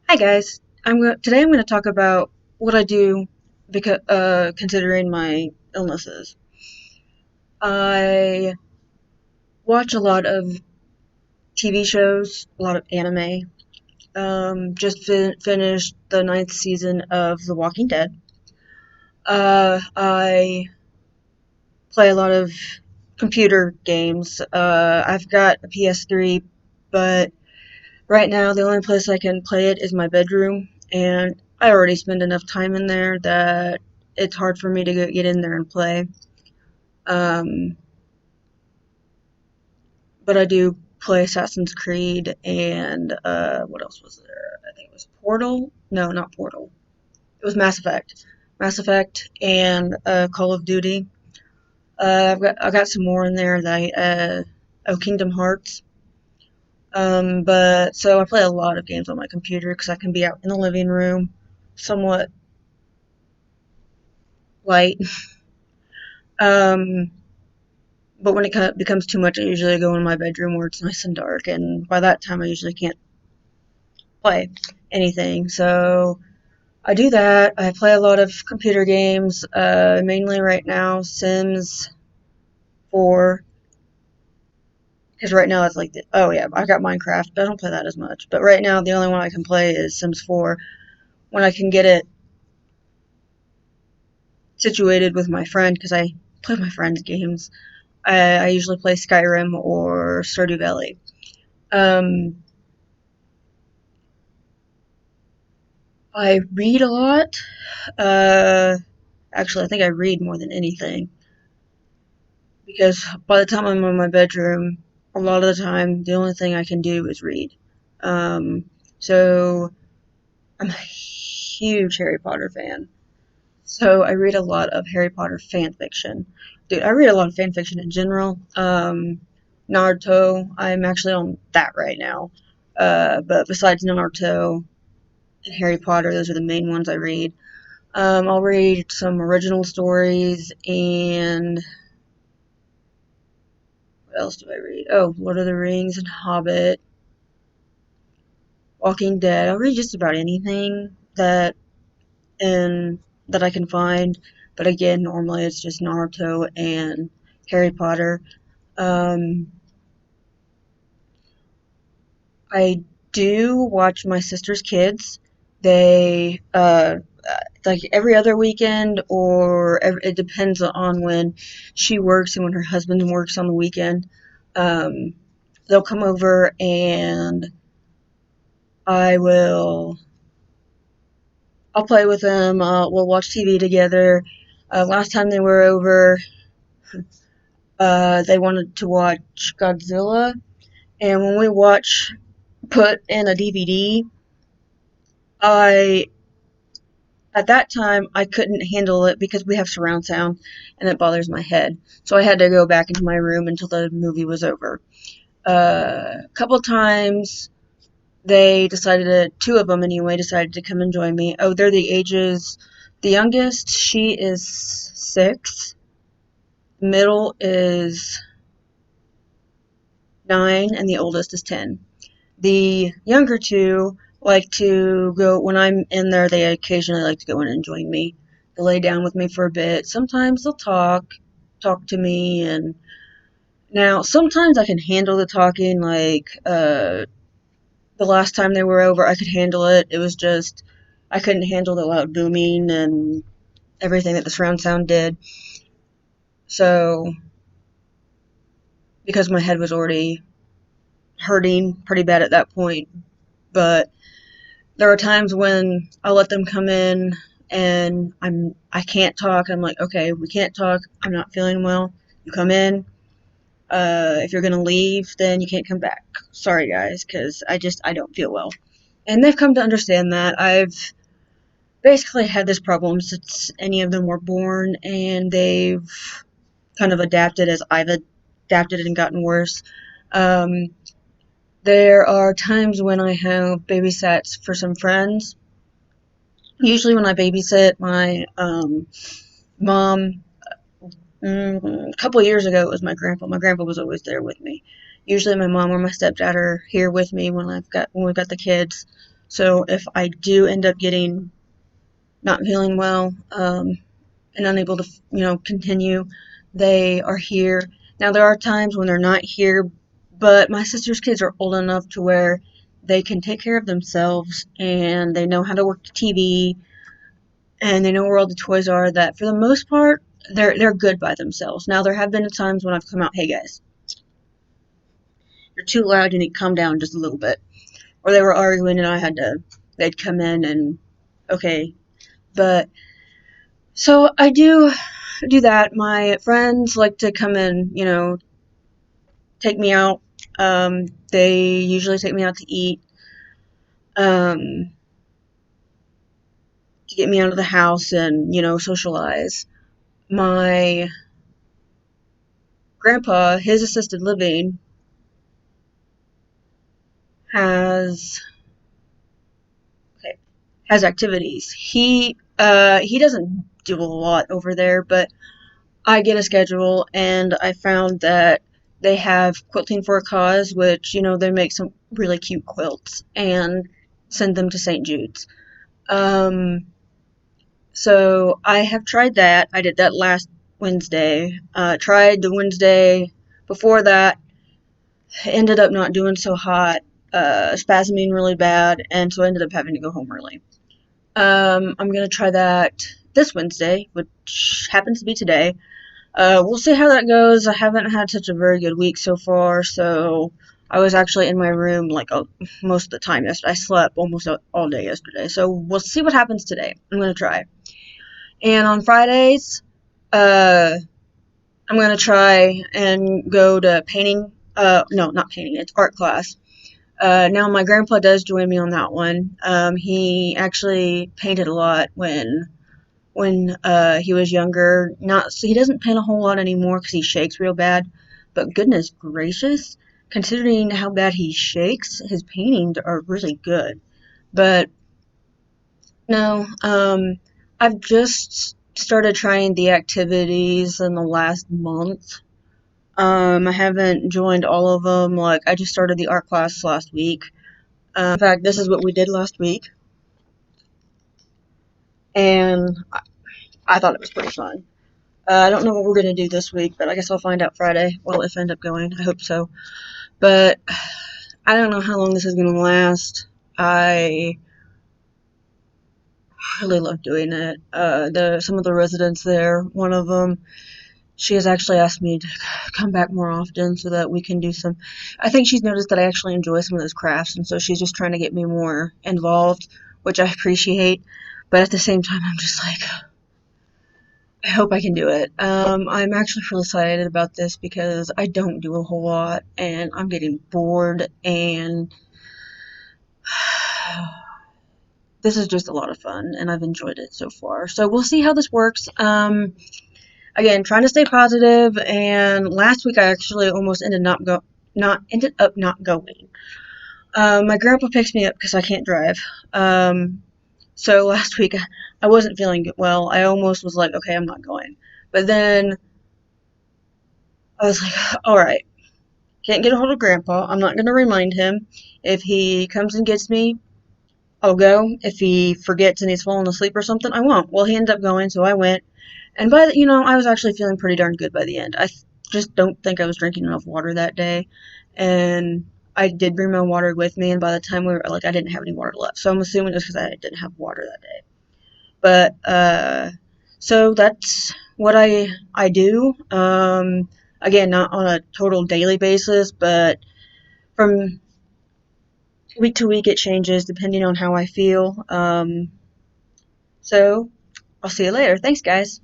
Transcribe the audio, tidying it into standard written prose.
Hi guys. Today I'm going to talk about what I do because considering my illnesses. I watch a lot of TV shows, a lot of anime. Just finished the ninth season of The Walking Dead. I play a lot of computer games. I've got a PS3, but right now the only place I can play it is my bedroom, and I already spend enough time in there that it's hard for me to get in there and play. Um, but I do play Assassin's Creed and what else was there? I think it was Portal. No, not Portal. It was Mass Effect. Mass Effect and Call of Duty. I got some more in there that Kingdom Hearts. But so I play a lot of games on my computer because I can be out in the living room, somewhat light. Um, but when it becomes too much, I usually go in my bedroom where it's nice and dark, and by that time I usually can't play anything. So I do that. I play a lot of computer games, mainly right now Sims 4, because right now it's like, oh yeah, I got Minecraft, but I don't play that as much. But right now the only one I can play is Sims 4 when I can get it situated with my friend, because I play my friend's games. I usually play Skyrim or Stardew Valley. Um, I read a lot. Uh, Actually, I think I read more than anything because by the time I'm in my bedroom, a lot of the time, the only thing I can do is read. Um, so I'm a huge Harry Potter fan. So I read a lot of Harry Potter fan fiction. Dude, I read a lot of fan fiction in general. Naruto, I'm actually on that right now. But besides Naruto and Harry Potter, those are the main ones I read. I'll read some original stories and what else do I read? Oh, Lord of the Rings and Hobbit, Walking Dead. I'll read just about anything and that I can find. But again, normally it's just Naruto and Harry Potter. Um, I do watch my sister's kids. They like every other weekend, or it depends on when she works and when her husband works on the weekend. Um, they'll come over and I will I'll play with them. We'll watch TV together. Last time they were over, they wanted to watch Godzilla, and when we put in a DVD, I at that time I couldn't handle it because we have surround sound and it bothers my head. So I had to go back into my room until the movie was over. A couple times two of them anyway, decided to come and join me. Oh, they're the ages. The youngest, she is 6. Middle is 9, and the oldest is 10. The younger two like to go, when I'm in there, they occasionally like to go in and join me. They'll lay down with me for a bit. Sometimes they'll talk to me, and now sometimes I can handle the talking, like, the last time they were over, I could handle it. It was just, I couldn't handle the loud booming and everything that the surround sound did. So, because my head was already hurting pretty bad at that point, but there are times when I let them come in and I can't talk. I'm like, okay, we can't talk. I'm not feeling well. You come in. If you're gonna leave, then you can't come back. Sorry, guys, because I don't feel well. And they've come to understand that. I've basically had this problem since any of them were born, and they've kind of adapted as I've adapted and gotten worse. Um, there are times when I have babysats for some friends. Usually, when I babysit my mom, a couple of years ago, it was my grandpa. My grandpa was always there with me. Usually, my mom or my stepdad are here with me when we've got the kids. So if I do end up not feeling well, and unable to, continue, they are here. Now there are times when they're not here, but my sister's kids are old enough to where they can take care of themselves and they know how to work the TV and they know where all the toys are, that for the most part they're good by themselves. Now there have been times when I've come out, hey guys, you're too loud, you need to calm down just a little bit. Or they were arguing and they'd come in and okay. But so I do that. My friends like to come in, take me out. They usually take me out to eat, um, to get me out of the house and, socialize. My grandpa, his assisted living has okay, has activities. He doesn't do a lot over there, but I get a schedule and I found that they have Quilting for a Cause, which, they make some really cute quilts and send them to St. Jude's. Um, so I have tried that. I did that last Wednesday. Tried the Wednesday before that. Ended up not doing so hot. Spasming really bad, and so I ended up having to go home early. I'm gonna try that this Wednesday, which happens to be today. We'll see how that goes. I haven't had such a very good week so far, so I was actually in my room like most of the time yesterday. I slept almost all day yesterday, so we'll see what happens today. I'm gonna try. And on Fridays, uh, I'm gonna try and go to painting. No, not painting. It's art class. Now my grandpa does join me on that one. He actually painted a lot when he was younger. Not so he doesn't paint a whole lot anymore because he shakes real bad. But goodness gracious, considering how bad he shakes, his paintings are really good. But no, I've just started trying the activities in the last month. I haven't joined all of them. Like I just started the art class last week. In fact, this is what we did last week, and I thought it was pretty fun. I don't know what we're gonna do this week, but I guess I'll find out Friday. Well, if I end up going, I hope so. But I don't know how long this is gonna last. I really love doing it. Some of the residents there, one of them, she has actually asked me to come back more often so that we can do some. I think she's noticed that I actually enjoy some of those crafts, and so she's just trying to get me more involved, which I appreciate. But at the same time, I'm just like, I hope I can do it. I'm actually really excited about this because I don't do a whole lot, and I'm getting bored, and this is just a lot of fun, and I've enjoyed it so far. So we'll see how this works. Again, trying to stay positive, and last week I actually almost ended up not going. My grandpa picks me up because I can't drive. So last week I wasn't feeling well. I almost was like, okay, I'm not going. But then I was like, all right, can't get a hold of grandpa. I'm not going to remind him. If he comes and gets me, I'll go. If he forgets and he's fallen asleep or something, I won't. Well, he ended up going, so I went. And I was actually feeling pretty darn good by the end. Just don't think I was drinking enough water that day. And I did bring my water with me, and by the time I didn't have any water left. So I'm assuming it was because I didn't have water that day. But, so that's what I do. Again, not on a total daily basis, but from week to week it changes depending on how I feel. So I'll see you later. Thanks, guys.